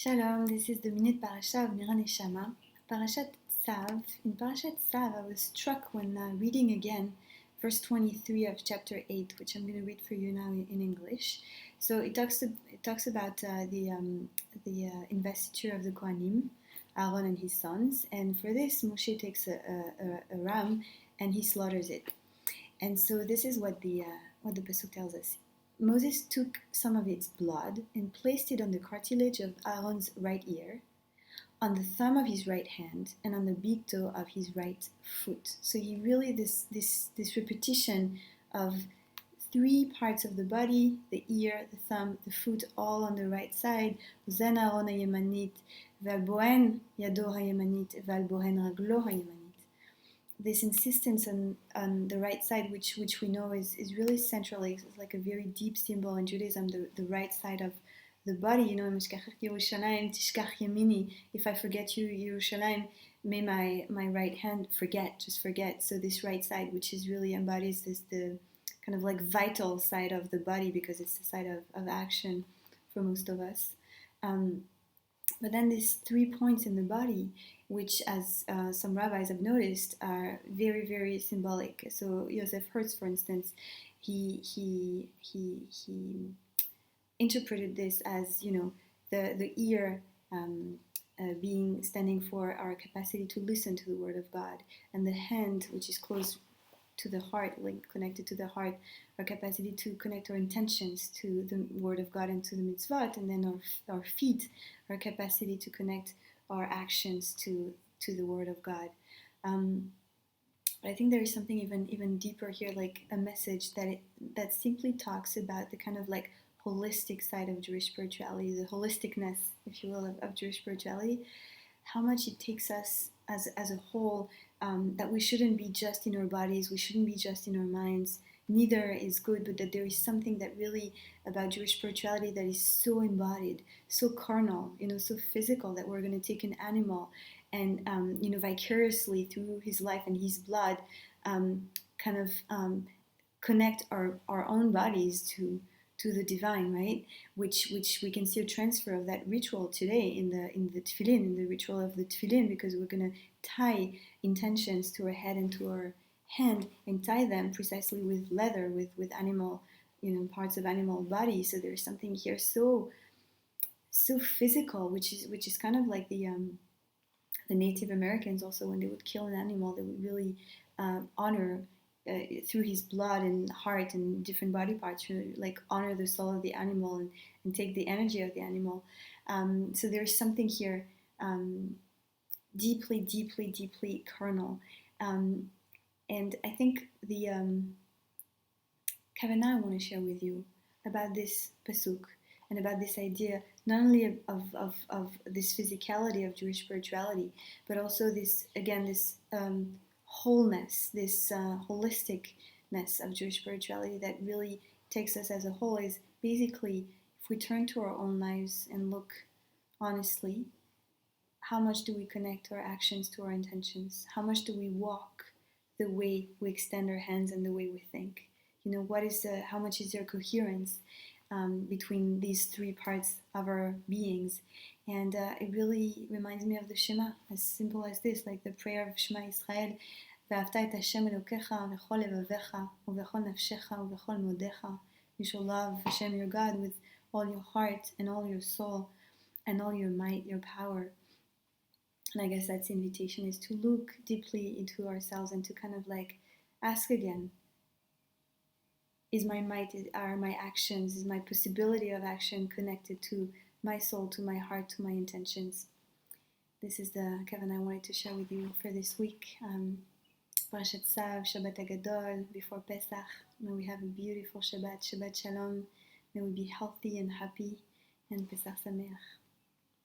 Shalom, this is the minute Parasha of Mira Neshama, Parashat Tsav. In Parashat Tsav, I was struck when reading again verse 23 of chapter 8, which I'm going to read for you now in English. So it talks about the investiture of the Kohanim, Aaron and his sons, and for this Moshe takes a ram and he slaughters it. And so this is what the pasuk tells us. Moses took some of its blood and placed it on the cartilage of Aaron's right ear, on the thumb of his right hand, and on the big toe of his right foot. So he really this repetition of three parts of the body: the ear, the thumb, the foot, all on the right side. Uzen Aaron hayemanit, ve'al bohen yado hayemanit, ve'al bohen raglo hayemanit. This insistence on the right side, which we know is really central. It's like a very deep symbol in Judaism, the right side of the body. You know, if I forget you, Yerushalayim, may my right hand just forget. So this right side, which is really embodies the kind of like vital side of the body, because it's the side of action for most of us. But then these 3 points in the body, which, as some rabbis have noticed, are very, very symbolic. So Yosef Hertz, for instance, he interpreted this as, the ear being standing for our capacity to listen to the word of God, and the hand, which is close to the heart, like connected to the heart, our capacity to connect our intentions to the word of God and to the mitzvot, and then our feet, our capacity to connect our actions to the word of God. But I think there is something even deeper here, like a message that simply talks about the kind of like holistic side of Jewish spirituality, the holisticness, if you will, of Jewish spirituality, how much it takes us as a whole, that we shouldn't be just in our bodies, we shouldn't be just in our minds. Neither is good, but that there is something that really about Jewish spirituality that is so embodied, so carnal, so physical, that we're going to take an animal and, vicariously through his life and his blood, connect our own bodies to the divine, right? Which we can see a transfer of that ritual today in the tefillin, in the ritual of the tefillin, because we're going to tie intentions to our head and to our hand and tie them precisely with leather, with animal, parts of animal body. So there's something here so physical, which is kind of like the Native Americans also, when they would kill an animal, they would really honor through his blood and heart and different body parts, like honor the soul of the animal and take the energy of the animal. So there's something here deeply, deeply, deeply carnal. And I think the kavanah I want to share with you about this pasuk and about this idea, not only of this physicality of Jewish spirituality, but also this wholeness, this holisticness of Jewish spirituality that really takes us as a whole, is basically, if we turn to our own lives and look honestly, how much do we connect our actions to our intentions? How much do we walk the way we extend our hands and the way we think? How much is there coherence between these three parts of our beings? And it really reminds me of the Shema, as simple as this, like the prayer of Shema Israel, ואהבת את השם אלוקיך בכל לבביך ובכל נפשך ובכל מאודיך. You shall love Hashem your God with all your heart and all your soul and all your might, your power. And I guess that's the invitation, is to look deeply into ourselves and to kind of like ask again, is my might, are my actions, is my possibility of action connected to my soul, to my heart, to my intentions? This is the kavanah I wanted to share with you for this week. Parashat Tsav, Shabbat HaGadol, before Pesach. May we have a beautiful Shabbat, Shabbat Shalom. May we be healthy and happy, and Pesach Sameach.